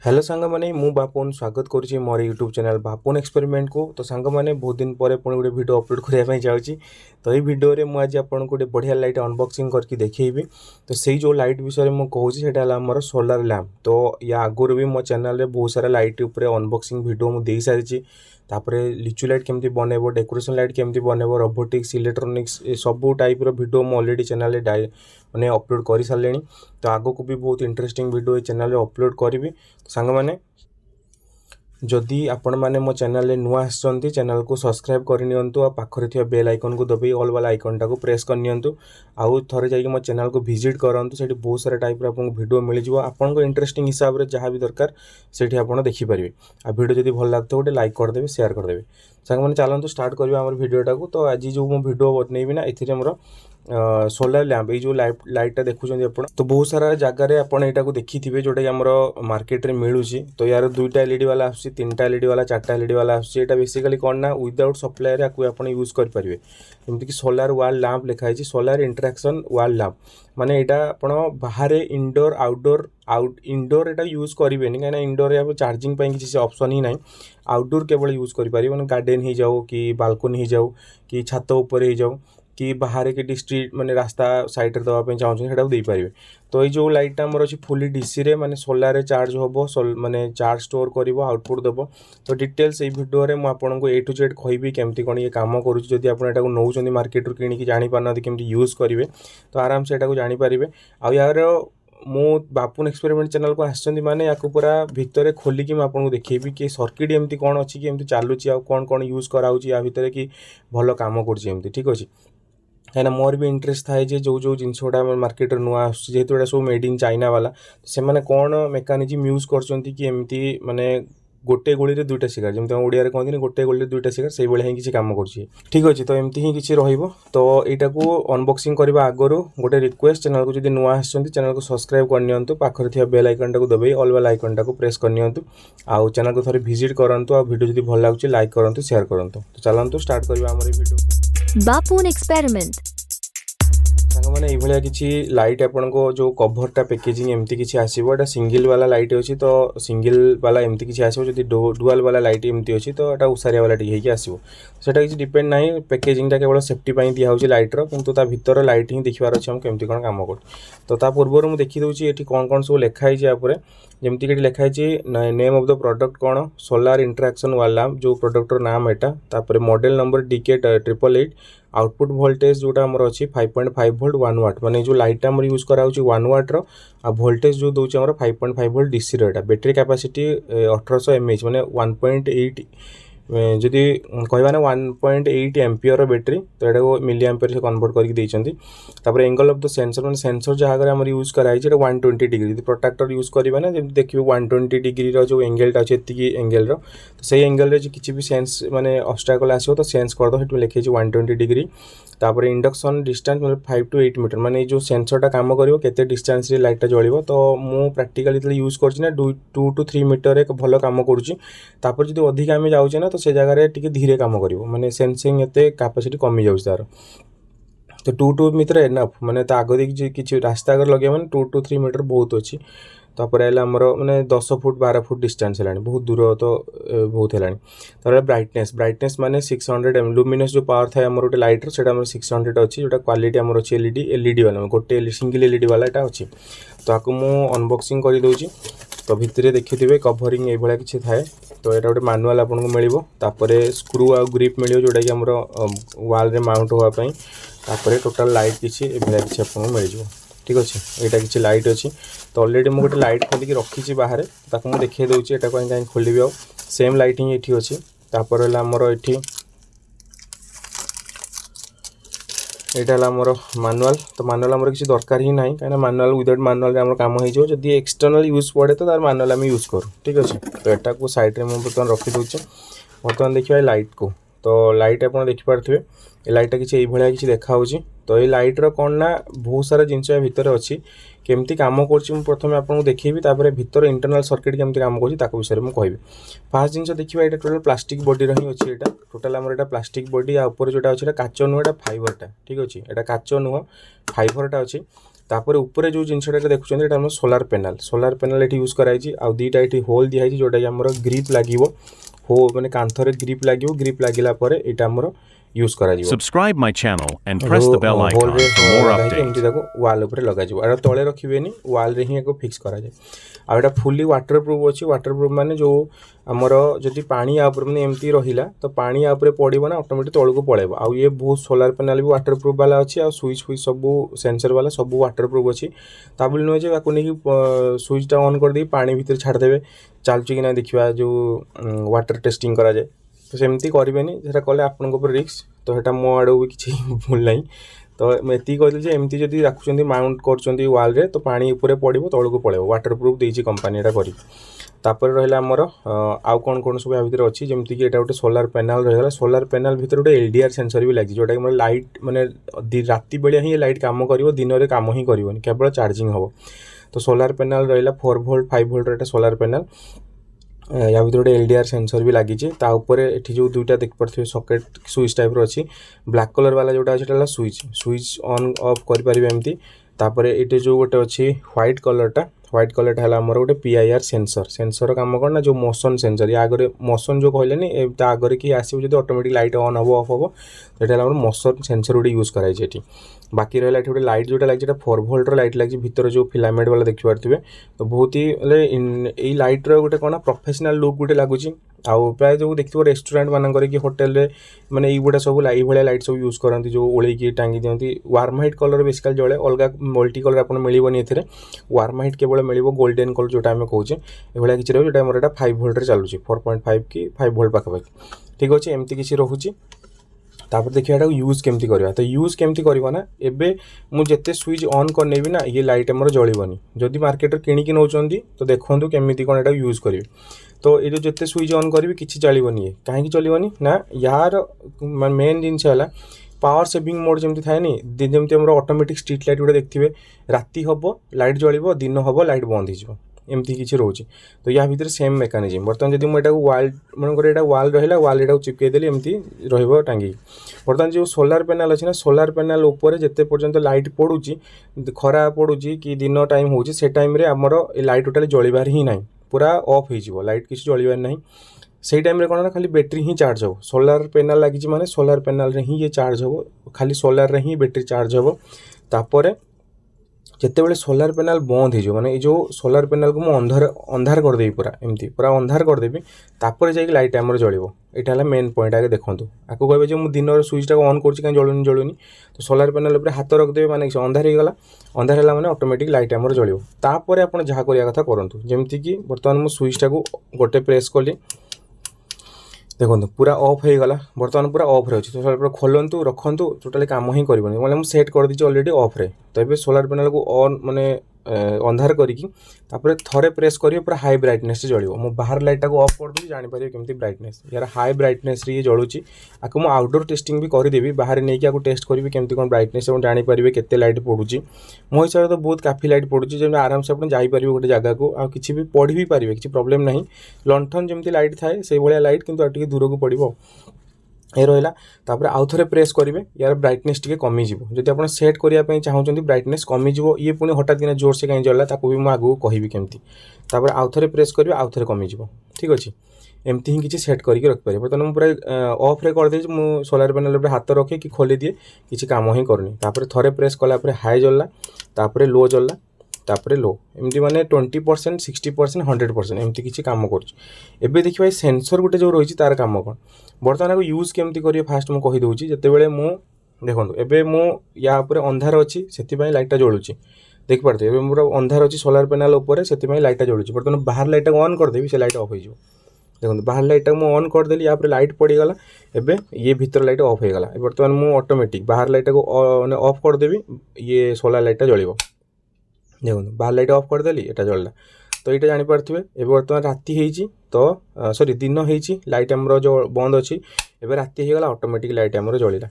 Hello सांग मैंने मु बापुन स्वागत करुँची मोर यूट्यूब चैनल बापुन एक्सपेरिमेंट को। तो सांग मैंने बहुत दिन पर पुणी गोटे वीडियो अपलोड करने जाऊँगी। तो ये वीडियो में आज आपको गोटे बढ़िया लाइट अनबॉक्सिंग करके देखी। तो से जो लाइट विषय में कहूँ मोर सोलार लैंप। तो या आगुरी भी मो चैनल रे बहुत सारा लाइट उपर अनबॉक्सिंग वीडियो मुझे सारी। तापर लिचू लाइट केमती बनइब, डेकोरेशन लाइट केमती बनइब, रोबोटिक्स, इलेक्ट्रोनिक्स सब टाइप वीडियो मु ऑलरेडी चैनल माने अपलोड कर सारे। तो आगो को भी बहुत इंटरेस्टिंग वीडियो चैनल रे अपलोड करी। सांग माने जदि आपण मैंने मो चैनल रे नुआ आसचंती चैनल को सब्सक्राइब करनियंतु आ पाखरे थिया बेल आइकन को दबे ऑल वाला आइकन टाको प्रेस करनियंतु। आउ थरे जाई मो चैनल को विजिट करंतु। सेठी बहुत सारा टाइप रे आपन वीडियो मिल जिवो। आपन को इंटरेस्टिंग हिसाब रे जहां भी दरकार सेठी आपन देखि परिबे। आ वीडियो जदि भल लागतो गोटे लाइक कर देबे, शेयर कर देबे। संग माने चलंतु स्टार्ट करबा हमर वीडियो टाको। तो आज जो मो वीडियो बनेबी ना एथिरे हमर सोलार लैंप ये जो लाइटा देखुं आप तो बहुत सारा जगार आपको देखी थे जोटा कि आम मार्केट में मिलूँ। तो यार 2टा एलईडी वाला आस, 3टा एलईडी वाला, 4टा एलईडी वाला आसा बेसिकली कौन ना विदाउट सप्लायर आपको यूज करेंगे। जमीक सोलार वाल लैंप लिखाई सोलार इंटरेक्शन वाल लैंप माने यहाँ आप बाहर इनडोर आउटडोर इनडोर यहाँ यूज करेंगे कहीं इनडोर चार्जिंग किसी ऑप्शन ही ना। आउटडोर केवल यूज करेंगे मैंने गार्डन हो जाऊ कि बालकोनी हो जाऊ कि छात उपर हो जाऊ कि बाहर के स्ट्रीट माने रास्ता साइड दवाई चाहते पारे। तो ये जो लाइटा आमर अच्छी फुली डीसी रे माने सोलार चार्ज हम माने चार्ज स्टोर कर आउटपुट देव। तो डिटेल्स ये वीडियो रे आपको ए टू जेड कहबी केमती कौन ये कम करुँच। आप नौ मार्केट कि जापार केमती यूज करेंगे तो आराम से यहाँ जानीपारे। आ यार मो बापुन एक्सपेरिमेंट चैनल को आसछंती माने याको पूरा भितर खोलिकी आपको देखेबी कि सर्किट एमती कौन अच्छी कि एमती चलुची आ कौन कौन यूज कराउची या भितर कि भल काम करुँची एमती। ठीक अच्छे कहीं मोर भी इंटरेस्ट थाए जो जो जिनस गुड़ा मार्केट नुआ आसतु सब मेड इन चाइना वाला से मैंने कौन मेकानिजम यूज करमती माने गोटे गोली रे दुईटा शिकार जमी ओडिया कहते गोटे गोली रे दुईटा शिकार से भाई किसी कम कर। ठीक अच्छे तो एमती ही किसी रहिबो। तो यहाँ को अनबॉक्सिंग करने आगु गोटे रिक्वेस्ट चैनल को जब नुआ आसछंती चैनल को सब्सक्राइब करनियंतु, पाखरे थिया बेल आइकन टाको दबाई ऑल वाला आइकन टाको प्रेस करनियंतु। आउ चैनल को थोड़े विजिट करंतु। आ वीडियो जब भल लागुची लाइक करंतु, शेयर करंतु। तो चलंतु स्टार्ट करबा हमर वीडियो बापुन एक्सपेरिमेंट। मैंने ये किसी लाइट आपन को जो कभरटा पैकेजिंग एमती किसी आसो एटा सिंगल वाला लाइट अच्छी। तो सिंगल वाला एमती किसी आसो जब डुआल वाला लाइट एमती अच्छी तो यहाँ उसारिया वाला टी आसो सेटा किसी डिपेंड ना। पैकेजिंगटा केवल सेफ्टी दिखाई लाइट्र किंतु ता भीतर लाइट ही देखिबार अच्छे हम केमती कौन काम कर। तो ता पूर्व मुझे देखीदे ये कौन कौन सब लिखाई जमीक लिखाई नेम ऑफ द प्रोडक्ट कौन सोलार इंटरेक्शन वाल लैंप जो प्रोडक्टर नाम एटा model number DK 888। Output voltage जोटा आमर अच्छी 5.5 वोल्ट 1 वाट माने जो लाइट आमर यूज करा 1 वाट आ वोल्टेज जो दूसरे आमर 5.5 वोल्ट डीसी रो। बैटरी कैपेसिटी 1800 mAh माने 1.8 जदि कहवा ना 1.8 एम्पियर बैटरी। तो यहाँ मिली एम्पियर से कन्वर्ट करके एंगल ऑफ द सेंसर माने सेंसर जहाँ आम यूज कराई 120 डिग्री। जब प्रोटेक्टर यूज करवा ना जब देखिए 120 डिग्री जो एंगेलटा अच्छे एति एंगेल रो तो सही एंगेल किसी भी सेंस माने ऑब्स्टेकल आसो तो सेंस करदो ये लिखे 120 डिग्री। तापर इंडक्शन डिस्टेंस मतलब 5 to 8 मीटर माने जो सेंसरटा काम करिवो केते डिस्टेंस रे लाइटटा जळिवो। तो मु प्रैक्टिकली जब यूज करछि ना 2 to 3 मीटर एक भल काम करुछि। तापर जदि अधिक आमे जाउछे ना तो से जगह टिके धीरे काम करिवो माने सेंसिंग एते कैपेसिटी कमी जाउछ तार। तो 2 to मीटर एनफ माने ता आगे किसी रास्ता अगर लगे मैंने 2 to 3 मीटर बहुत अच्छी। तापर आमर मैंने 10 फुट 12 फुट डिस्टेंस है बहुत दूर तो बहुत है। ब्राइटनेस माने 600 लुमिनस जो पावर था आम गोटे लाइटर से 600 अच्छी जोटा क्वालिटी आमर अच्छी एलईडी वाला गोटे सिंगल एलईडी वाला यहाँ अच्छी। तो आपको मुझे अनबॉक्सिंग कर दूसरी। तो भितर देखिए कभरिंग ये भाया किसी थाए। तो यहाँ गोटे मैनुअल आपको मिल स्क्रू आ ग्रिप मिल जोटा कि आमर वाल रे माउंट होगापाई। टोटाल लाइट किसी किसी आपको मिल। ठीक अच्छे यहाँ किसी लाइट अच्छी। तो ऑलरेडी मुझे गोटे लाइट खोलिकी रखी बाहर मुझे देखिए दूसरी यहाँ कहीं खोलि आ सेम लाइट ही ये अच्छी। तापर आमर ये यहाँ आमर मैनुअल। तो मैनुअल आमर किसी दरकार ही ना कहीं मैनुअल विदाउट मैनुअल आम कम हो जब एक्सटर्नल यूज पड़े तो तार मैनुअल आम यूज करूँ। ठीक अच्छे तो यहाँ को साइड में बर्तमान रखीदे। बर्तमान देखिए लाइट को। तो लाइट आप देखिपे ये लाइटा किसी ये किसी देखा। तो ये लाइट्र कौन ना बहुत सारा जिनस भितर अच्छी केमती कम कर प्रथम आपको देखी। तापर भितर इंटरनल सर्किट केमती कम कर विषय में कहबी। फास्ट जिन देखा ये टोटल प्लास्टिक बॉडी रही अच्छी। यहाँ टोटाल आमर यहाँ प्लास्टिक बॉडी या ऊपर जोटा अच्छी काच नुह फाइबरटा। ठीक अच्छे यहाँ काच नुह फाइबरटा अच्छी। तापर ऊपर जो जिनसटा देखुं ये आम सोलार पैनल ये यूज कराई आ दुईटा ये होल दिखाई जोटा कि आमर ग्रिप लगे हो मैंने कांथरे ग्रिप लगे ग्रिप लगिला यहाँ आमर यूज करा Subscribe my channel and press the bell icon for more updates. वाल उपर लगे तले रखिए वाल रे ही फिक्स करा जाए आटा फुली वाटर प्रूफ अच्छी वाटर प्रूफ माने जो आमर जदि पानी मैंने एमती रहा तो पानी पड़ो ना ऑटोमेटिक तौक पड़े आउ ये बहुत सोलार पैनल भी वाटर प्रूफ वाला अच्छी आ स्विच फुच सब सेंसर वाला सब वाटर प्रूफ अच्छी ताबले नुहे जे नहीं स्विचटा ऑन कर दी पानी भितर छाड़देवे चलुची कि ना देखा जो वाटर टेस्टिंग करा जाए तो सेमती करेंगे से कले आपंकर रिस्क तो यहाँ मो आड़ू भी किसी भूल ना तो मुझे कहती एमती जब रखुच्च माउंट कर वाल रे तो पानी उपरे पड़ो तौक पड़ो वाटर प्रूफ देती कंपनी यहाँ कर रहा आमर आउ कौन कौन सब भितर अच्छी जमीक ये गोटे सोलार पैनल रहा सोलार पैनल भितर गोटे एलडीआर सेंसर भी लगी जोटा कि लाइट माने राति बेलिया ही लाइट काम कर दिन में कम ही कर केवल चार्जिंग हम तो सोलार पैनल रहा 4 वोल्ट 5 वोल्ट सोलार पैनल या भर गोटे एलडीआर सेंसर भी लगी ये जो दुईटा देख पारे सकेट स्विच टाइप अच्छी ब्लैक कलर वाला जोटा अच्छे स्विच स्विच ऑन ऑफ करें एमती तापर ये जो गोटे अच्छी व्हाइट कलरटा है आमर गोटे पीआईआर सेंसर काम कौन ना जो मोशन सेंसर या आगे मोशन जो कहले आगे कि आसो जो ऑटोमेटिक लाइट ऑन हम ऑफ हम तो ये मोशन सेंसर गोटे यूज कराई बाकी रहा गोटे लाइट जोटा लगी 4 वोल्ट लाइट लगी भीतर जो फिलामेंट वाला देखिपे तो बहुत ही लाइट रोटे कौन प्रोफेशनल लुक गोटे लगुच आउ प्राय जो देखिए रेस्टोरेंट मानक कि होटेल मैंने युवा सब भाया लाइट सब यूज करती जो ओल्की टांगी दिखती वार्महाइट कलर बेसिकल जड़े अलग मल्टी कलर आप मिलनी ए वार्महाइट केवल मिल गोल्डन कलर जोटा आम कहे ये किसी रहा जो यहाँ 5 वोल्ट चलुची 4.5 कि 5 वोल्ट पाखापाखि ठीक अच्छे एमती किसी रोचे तापर देखिए यहाँ यूज केमती करवा तो यूज केमती करवा ना एबे मुझे स्विच ऑन करनेबी ना ये लाइट आमर जलनी जदि मार्केट किणिकी नौ तो देखूँ केमी कौन यहाँ यूज करेंगे तो ये जिते स्विच ऑन करी किसी चलनी कहीं चलनी ना यार मेन जिनस है पावर सेविंग मोड जमी थाए जमी ऑटोमेटिक स्ट्रीट लाइट गोटे देखिए राति हम लाइट जल दिन हम लाइट बंद हो एमती किसी रोचे तो या भीतर सेम मेकानिजम बर्तमान जब मुझे वाल मनकर यहाँ वाल रहा वाल यहाँ चिपकईदेली एमती टांगी बर्तमान जो सोलार पैनल अच्छी ना सोलार पैनल उपर जिते पर्यंत लाइट पड़ुची खरा पड़ुची कि दिन टाइम हो टाइम आमर लाइट टोटाली जलिबार ही ना पूरा ऑफ हो लाइट किसी जलिबार ना से टाइम कौन ना खाली बैटेरी ही चार्ज हो सोलार पैनल लगी माने सोलार पैनल रे ही ये चार्ज हो खाली सोलार रे ही बैटेरी चार्ज हो तापर जितेबाला सोलार पैनल बंद हो माने जो सोलार पैनल को मुझे अंधार करदेवी पूरा एमती पूरा अंधार करदेवी तापर जाकि लाइट आमर जलियो यहाँ मेन पॉइंट आगे देखूँ आपको कहे जो मुझे दिन स्विचटा ऑन कर जलुनी तो सोलार पैनल उपर हाथ रखदेवे माने अंधार हो गला अंधार है मैंने ऑटोमेटिक लाइट आमर जलियो तापर आप जहाँ करिया कथा करूँ जमीक बर्तमान मुझे स्विचटा को गोटे प्रेस कली देखो पूरा ऑफ हो गला बर्तमान पूरा ऑफ रही तो खोलतु रखु टोटाली काम ही करनी मतलब मुझे सेट कर दीजिए ऑलरेडी ऑफ रे तो ये सोलार पैनल को ऑन माने अंधार करी थरे प्रेस करिए पूरा हाई ब्राइटनेस जलियो मो बाहर लाइटा को ऑफ कर दूँ जानीपर केमती ब्राइटनेस यार हाई ब्राइटनेस ये जलुची आपको मुझे आउटडोर टेस्टिंग भी करदेवी बाहर नहीं आपको टेस्ट करी केमती कौन ब्राइटनेस जानीपर केते लाइट पड़ुची मो हिसाब से तो बहुत काफी लाइट पड़ुची जब आराम से आप जापर गोटे जगह को आ किसी भी पढ़ी भी पारे किसी प्रोब्लेम ना लंठन जमी लाइट थाए से भाया लाइट कितु दूर को पड़ो ये रहा तापर आउ थे प्रेस करेंगे यार ब्राइटनेस टी कमीज जब आप सेट करने चाहते ब्राइटनेस कमीज ये पुणी हठात कि जोर से कहीं जल्ला भी मुझे आगू कहि केमती तापर आउ थे प्रेस करेंगे आउ थे कमीज ठीक अच्छे एमती ही किसी सेट करके रखिपारे बर्तमान पूरा ऑफ रे कर देछि मु सोलार पैनल पे हाथ रखे कि खोली दिए किसी काम ही करनी तापर थरे प्रेस कला हाई जल्ला तापर लो जल्ला तापर लो एमती माने 20% 60% 100% एमती किसी काम कर देखिए सेंसर गोटे जो रही तार काम कौन बर्तमान को यूज केमती करिए फास्ट मुझे कहीदे जितेबाला मु देखो एवं मु या अंधार अच्छी से लाइटा जलुची देखिपे मोर अंधार अच्छी सोलार पैनल उपर से लाइटा जलुची बर्तमान बाहर लाइटा को ऑन करदेवी से लाइट ऑफ हो देखो बाहर लाइटा को ऑन करदेली यहाँ लाइट पड़गला एवं ये भीतर लाइट ऑफ हो गला बर्तमान मुझे ऑटोमेटिक बाहर लाइटा को ऑफ करदेवी ये सोलार लाइटा जलियो देखो बाहर लाइट ऑफ करदेली यहाँ जल्ला तो ये जानीपारे ए बर्तमान राति होती तो सॉरी दिन होती लाइट आमर जो बंद अच्छी एवं राति होगा ऑटोमेटिक लाइट आमर जलिला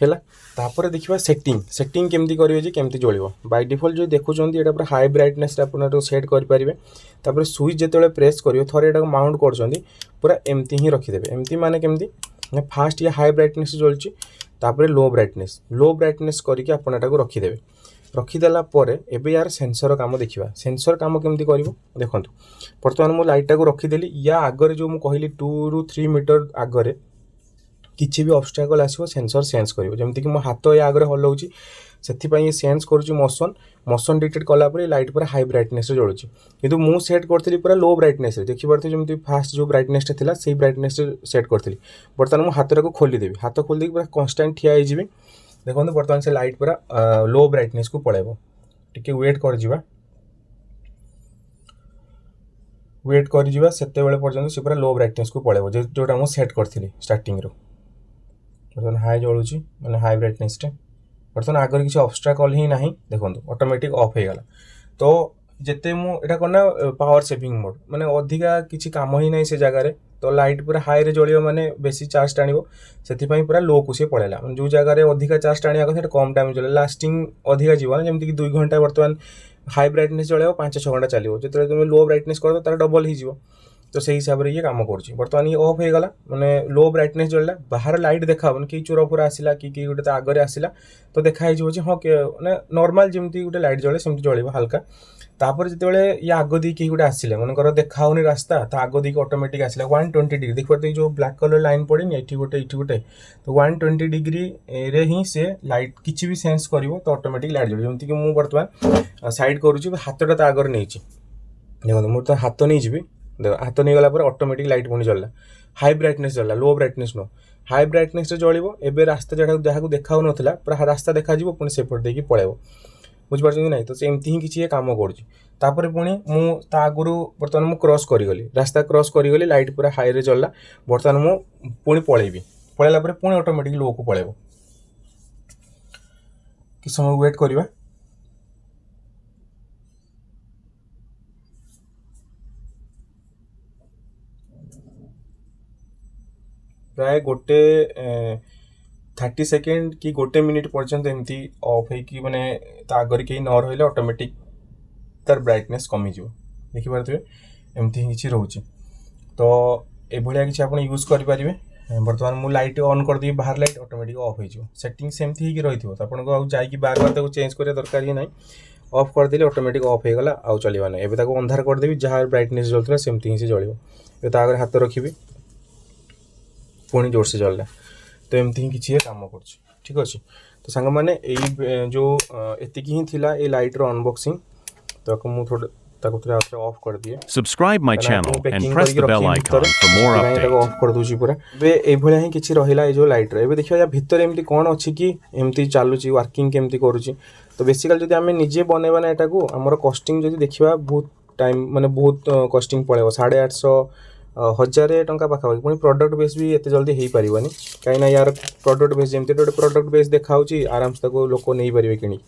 है तापर देखा सेटिंग केमती करेंगे केमती जलियो बाय डिफॉल्ट जो देखुं यहाँ पूरा हाई ब्राइटनेस आप सेट करेंगे तापर स्विच जिते प्रेस करेंगे थोड़े यहाँ माउंट कर पूरा एमती ही रखिदेवे एमती माने केमती फास्ट ये हाई ब्राइटनेस जलुची तापर लो ब्राइटनेस करके आप रखिदेवे रखीदेला एबे यार सेंसर काम देखा सेंसर काम केमती कर देखो बर्तमान मु लाइटा को रखीदेली या आगे जो मुझे कहली 2 ରୁ 3 मीटर आगे किसी भी ऑब्स्टेकल आसो सेंसर सेंस कर जमीक मो हाथ या आगे हलाऊँगी से सेंस करुँच मोशन डिटेक्ट कलापर लाइट पूरा हाई ब्राइटनेस जलुची किंतु मु सेट करी पूरा लो ब्राइटनेस देखिए जमी फास्ट जो ब्राइटनेस था से ब्राइटनेस सेट करी बर्तमान मुझे हाथ को खोलीदेवी हाथ खोलीदेवी पूरा कन्स्टांट ठिया हो देखो बर्तमान से लाइट पूरा लो ब्राइटनेस को पलैब टिके वेट कर वेट कर से पर्यटन से पूरा लो ब्राइटनेस को पलैब जोटा मुझे सेट करी स्टार्टिंग बर्तमान हाई जलुची मैंने हाई ब्राइटनेस बर्तमान आगे किसी ऑब्स्ट्रैकल ही ना देखो ऑटोमेटिक ऑफ हो गला तो जिते मुझे करना पावर सेविंग मोड माने अधिका किसी काम ही ना से जगार तो लाइट पूरा हाई रे जलियो माने बेसी चार्ज टाणिबो से पूरा लो को सी पड़ेगा जो जगार अधिका चार्ज टाणिया कथा कम टाइम चले लास्टिंग अधिका जीवन जमीक 2 घंटा बर्तमान हाई ब्राइटनेस जल्द 5-6 घंटा चलो जो तुम लो ब्राइटनेस कर तार डबल हो तो से हिसाब से ये काम कर बर्तमान ये ऑफ हो गला मैंने लो ब्राइटनेस जल्ला बाहर लाइट देखा कि चोर पूरा आसला कि गोटे आगे आसला तो देखा हाँ मैंने नॉर्मल जमी गोटे लाइट जले सेमती जल हल्का तापर जो ये आग दी कि गोटे आसला मनकर देखा होनी रास्ता तो आग दी ऑटोमेटिक आसला 120 डिग्री देखिए जो ब्लैक कलर लाइन पड़ेनि ये गोटे तो 120 डिग्री रे ही से लाइट किसी भी सेंस कर तो ऑटोमेटिक लाइट जल जमीक मुझे बर्तमान साइड करुँच हाथटा तो आगे नहीं देखो मुझे तो हाथ नहीं जी देखो हाथ नहीं गला ऑटोमेटिक लाइट पुणी जल्ला हाई ब्राइटनेस जल्ला लो ब्राइटनेस नो हाई ब्राइटनेस जल्द एवं रास्ता जहाँ देखा होना पूरा रास्ता देखा पुणी सेपट देखिए पलैब बुझिपार ना तो एमती ही किसी काम कर पुणी मुझे आगुरी बर्तमान मुझे क्रॉस करीगली रास्ता क्रॉस करीगली लाइट पूरा हाई रे जल्ला बर्तमान मुझे पुणी पलैबी पलैला पुणी ऑटोमेटिक लो को पलैब कि समय वेट करवा प्राय गोटे 30 सेकेंड कि गोटे मिनिट पर्यंत एमती ऑफ है माने आगे कहीं न रही ऑटोमेटिक तार ब्राइटनेस कमीज देखिपे एमती ही किसी रोचे तो ये किसी आप यूज करेंगे बर्तमान मुझे लाइट ऑन करदेवी बाहर लाइट ऑटोमेटिक ऑफ हो सेटिंग सेमती ही रही तो आपको जाकि बार बार चेंज करिया दरकार ही ना ऑफ करदे ऑटोमेटिक ऑफ हो गला आउ चलवा ना एबे ताको अंधार करदेवी जहाँ ब्राइटनेस जलता सेमती ही से जलियो ये आगे हाथ रखी पुणी जोर से जल्ला तो एमती ही किसी काम कर ठीक अच्छे तो सांग मैंने जो एति ही थिला ए लाइट रो अनबॉक्सिंग तो मुझे थोड़ा ऑफ कर दिए Subscribe my channel and press the bell icon for more updates. Of कर दूची पूरा बे ए भलिया ही किछि रहिला ए जो लाइट रे एबे देखियो या भीतर एमती कोन अछि कि एमती चालुची वर्किंग केमती करूची तो बेसिकली जदि हमें निजे बनेबा ना एटा को हमर कॉस्टिंग जदि देखिबा बहुत टाइम माने बहुत कॉस्टिंग पड़ेबो 850 1000 टंका पाखापाखि पुणी प्रडक्ट बेस भी एत जल्दी हो पारनी कहीं यार प्रडक्ट बेस जमी गोटे प्रडक्ट बेस देखा आराम से लोक नहीं पारे कि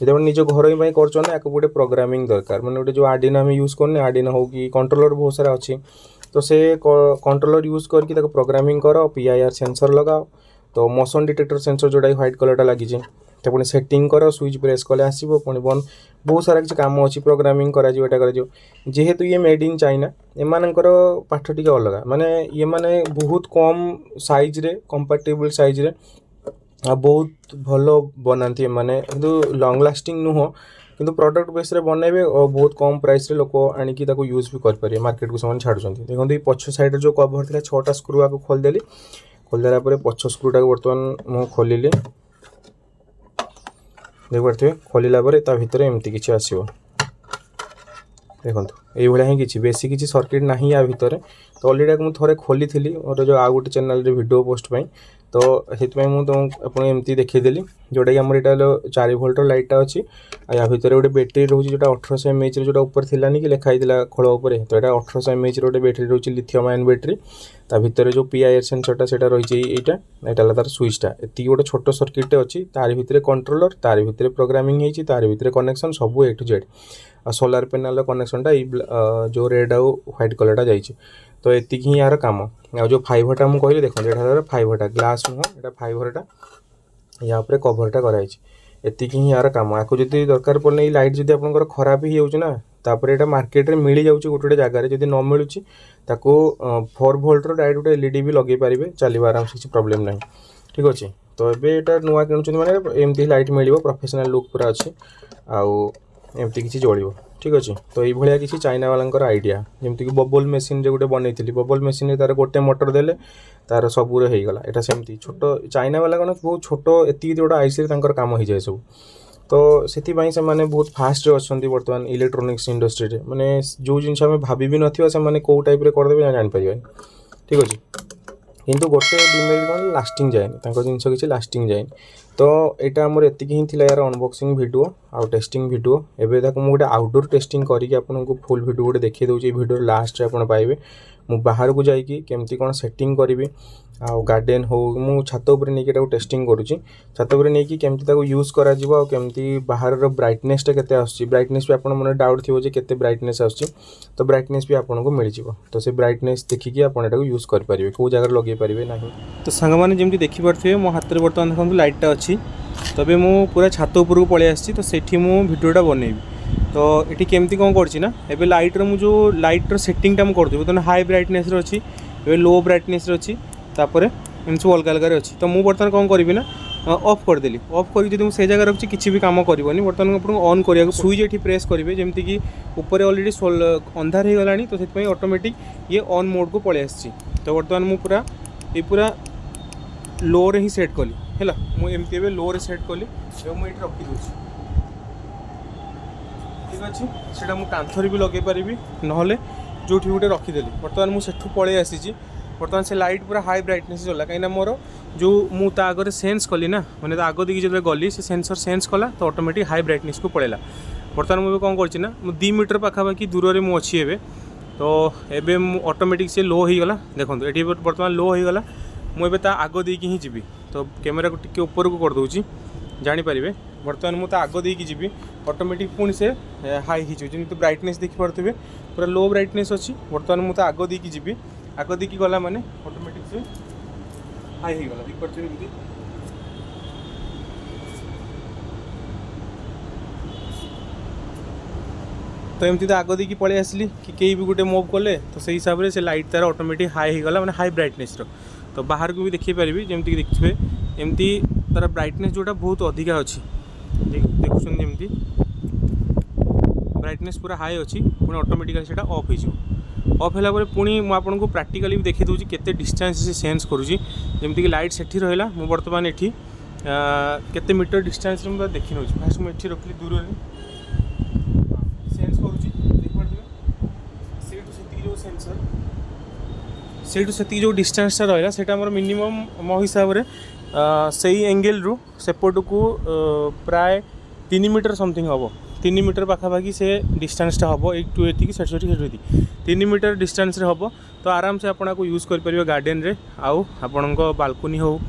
जो निज घर ही कर गोटे प्रोग्रामिंग दरकार मैंने गोटे जो आर्डिनो आम यूज करने आर्डिनो हो कि कंट्रोलर बहुत सारा अच्छी तो से कंट्रोलर यूज करके प्रोग्रामिंग कर PIR सेंसर लगाओ तो मोशन डिटेक्टर सेंसर जोटा व्हाइट कलरटा लगी तो पुणी सेटिंग कर स्विच प्रेस कले आसो पुणी बंद बहुत सारा किसी काम अच्छी प्रोग्रामिंग जेहेतु ये मेड इन चाइना एमानकर पाठ टी अलग माने ये माने बहुत कम साइज रे कंपैटिबल साइज रे बहुत भल बनाती माने किंतु लॉन्ग लास्टिंग नुह किंतु प्रोडक्ट बेस रे बनइबे और बहुत कम प्राइस रे लोक आनिकी ताको यूज भी कर पारे मार्केट को समान छाड़ुचंती देखो पछ साइड जो कवर थिला 6टा स्क्रू को खोलदेली खोलदेला परे पछ स्क्रूटा को बर्तमान मु खोलिली देखिए खोलला भितर एमती किसी आसो देखो ये ही किसी बेसी किसी सर्किट ना या भितर तो अलरेडी मुझे थोड़े खोली थी मोर जो आउ गोटे चैनल वीडियो पोस्ट पाई तो से मुझे एमती देखीदेली जोटा कि आम यहाँ 4 वोल्टर लाइटा अच्छी या भितर गोटे बैटेरी रोचे जो 1800 mAh जो ऊपर थिलानी कि लिखाई खोल उपर तो यहाँ 1800 mAh गोटे बैटेरी रोचे लिथियम आयन बैटेरी ता भितर जो PIR सेंसरटा से रही यहाँ तार स्विचटा ये गोटे छोट सर्किट अच्छी तार भितर कंट्रोलर तार भितर प्रोग्रामिंग होती तार भितर कनेक्शन सब A to Z आ सोलार पैनल कनेक्शनटा जो रेड आउ व्हाइट कलरटा जाइए तो ये ही यार कम आ जो फाइबरटा मुझे कहली देखो ये फाइबरटा ग्लास नुह ये फाइबरटा यहाँ पर कभरटा कराई एति ही यार कम आपको जब दरकार पड़े लाइट जब आप खराब ही होना तापर यहाँ मार्केट में मिल जाऊँगी गोटे जगार जब न मिलूँ 4 वोल्टर डायरेक्ट गोटे LED भी लगे पारे चलो आराम से किसी प्रोब्लेम ना ठीक अच्छे। तो एबे एटा नुआ किणुछन माने एमती लाइट मिलिबो प्रोफेशनल लुक पूरा अछि आउ एमती किछि जळिबो ठीक अछि। तो एई भलिया किछि चाइना वालांकर आइडिया जेमति कि बबल मशीन जे गुटे बनेइथिली बबल मशीन रे तार गोटे मोटर देले तार सबुरे हेई गला एटा सेमती छोटो चाइना वाला कोन बहुत छोटो एति गोटा आईसी रे तांकर काम हो जाय सब। तो से मैंने बहुत फास्ट अच्छा बर्तमान इलेक्ट्रोनिक्स इंडस्ट्री रे माने जो जिनस आम भाभी भी नथिबा से माने को टाइप रे करदेबे जानि परिबा ठीक अछि। किंतु गोटे डिमेरिट कौन लास्टिंग जाए जिनस किसी लास्टिंग जाए। तो यहाँ आमर एति ही थिला यार अनबॉक्सिंग वीडियो आउ टेस्टिंग वीडियो एबे ताको मु गोटे आउटडोर टेस्टिंग करके आपको फुल वीडियो गोटे देखि दउची वीडियो लास्ट रे आपण पाइबे। मु बाहर को जाइकी केमती कोन सेटिंग करी आउ गार्डन हो मु छात उपर नहीं टेस्टिंग करुँची छात उपर नहीं केमती ताको यूज करा जिवो आ केमती बाहर रो ब्राइटनेस टा केते आछी ब्राइटनेस भी आपण मन डाउट थिवो जे केते ब्राइटनेस आछी तो ब्राइटनेस भी आपण को मिल जिवो। तो से ब्राइटनेस देखिकी आपण एटाको यूज कर परिबे को जगह लगे परिबे नाही। तो संग माने जेमती देखि परथिबे मो हाथ रे बर्तमान देखंतु लाइट टा अछि तबे मु पूरा छात ऊपर को पळे आछि तो सेठी मु वीडियोटा बनेबी। तो एठी केमती कोन करछि ना एबे लाइट रो मु जो लाइट रो सेटिंग टा मु कर देबो तो हाई ब्राइटनेस रो अछि एबे लो ब्राइटनेस रो अछि तापर एम सब अलग अलग अच्छी। तो मुझे बर्तमान कौन करी ना ऑफ करदेली ऑफ कर जब मुझे जगह रखी किसी भी काम करनी बर्तमान आपको ऑन करा सुइच ये प्रेस करेंगे जमीक कि ऊपर अलरेडी अंधार हो गला तो से ऑटोमेटिक ये ऑन मोड को पलि आसी। तो बर्तमान मुझे पूरा ये पूरा लो रे ही सेट कली है मुझे लो रे सेट कली मुझे रखी दूसरी ठीक अच्छे से कांथर भी लगे पारि ना जो गोटे रखीदेली। बर्तमान मुझे पलि आसी बर्तमान से लाइट पूरा हाई ब्राइटनेस चला कहीं मोर जो मुझे आगे सेंस कली ना मैंने आग देखिए जब गली से सेंसर सेंस कला तो ऑटोमेटिक हाई ब्राइटनेस को पड़ेगा। बर्तमान मुझे कौन करना 2 मीटर पाखापाखि दूर में मुझे एबे तो एबे ऑटोमेटिक से लो हो गला देखो ये बर्तमान लो हो गला मुझे आग देकी ही जी। तो कैमेरा को टिके ऊपर को कर दूची जानीपारे बर्तमान मुझे आग देकी जी ऑटोमेटिक पुणी से हाई हो जमी ब्राइटनेस देखिपे पूरा लो ब्राइटनेस अच्छी। बर्तमान मुझे आग देकी जी आग देखी गला माने ऑटोमेटिक से हाई हो गला देखिए तो एमती तो आग देकी पलि आसली कि कई भी गोटे मूव कले तो से हिसाब से लाइट तार ऑटोमेटिक हाई हो गला माने हाई ब्राइटनेस रो। तो बाहर को भी देखी पारि जमीक देखिए एमती तार ब्राइटनेस जोटा बहुत अधिका अच्छी देखुं जमी ब्राइटनेस पूरा हाई अच्छी पुणी ऑटोमेटिकली से ऑफ हो ऑफ है पुणी मुझे प्राक्टिकली भी देखी दूसरी केते डिस्टेंस से सेंस करुँची जमीक लाइट सेठी रहा मुझे बर्तमान ये केते मीटर डिस्टेंस में देखी नौ फास्ट मुझे रखली दूर सेंस करुँची जो सेंसर से जो डिस्टेंस रहा से मिनिमम मो हिसाब से एंगल रु सेपट को प्राय 3 मीटर समथिंग हम 3 मीटर पाखापाखि से डिस्टेंसटा हम एक टू एति सेठी 3 मीटर डिस्टेंस रे हम तो आराम से आपको यूज कर गार्डन रे आउ आपण बालकनी हो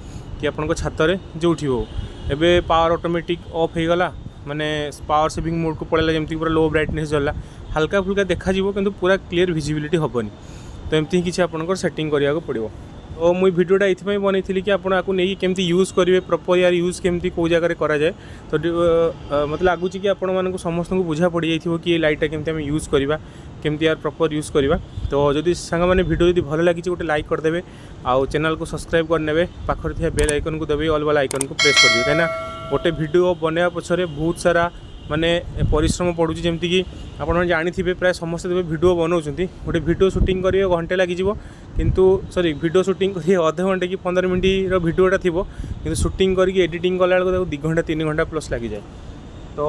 कि आपण छात रे जोठी हो। एबे पावर ऑटोमेटिक ऑफ हो गला माने पावर सेविंग मोड को पड़ेगा जमीक पूरा लो ब्राइटनेस चलला हल्का फुल्का देखा किंतु पूरा क्लीयर विजिबिलिटी हेनी। तो एमती ही किसी आपंकर सेटिंग करा पड़ो। तो मुझे भिडियोटा ये बनई कि आपको नहीं केमती यूज करेंगे प्रॉपर यार यूज केमती कौ जगह कराए तो मतलब लगुच कि आपण समस्त को बुझा पड़ जाइए कि ये लाइटा केमती आम यूज करवा केमती यार प्रॉपर यूज करवा। तो जदि सांग मैंने भिडियो जो भल लगी गोटे लाइक करदे आउ चैनल को सब्सक्राइब करने पाखर थी बेल आइकन को देवे ऑल वाला आइकन को प्रेस कर देवे कहीं गोटे भिडियो बनवा पछरे बहुत सारा माने परिश्रम पड़ू जमीक कि आपड़ जानी प्राय समस्त देवे भिडियो बनाऊँ गोटे भिडियो शूटिंग करेंगे घंटे लगे किंतु सॉरी भिडियो शूटिंग करेंगे अधे घंटे कि 15 मिनट भिडियोटा थी कि शूटिंग करके एडिटिंग कला 2 घंटा 3 घंटा प्लस लग जाए। तो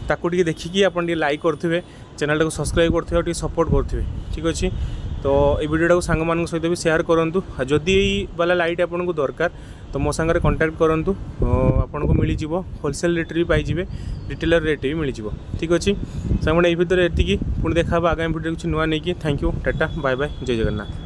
ताकू टे देखिकी आप लाइक करेंगे चैनल को सब्सक्राइब करेंगे सपोर्ट करेंगे ठीक अच्छे। तो ये भिडियोटा को सांग मान सहित भी शेयर करूँ जदि वाला लाइट आपको दरकार तो मो सांगे कंटाक्ट करूँ आपन को मिल जाव होलसेल रेट भी पाइबे रिटेलर रेट भी मिल जाव ठीक अच्छे। सांग ये भितर ये पुणी देखा आगामी भिडियो कुछ नुआ नहीं। Thank you tata bye bye जय जगन्नाथ।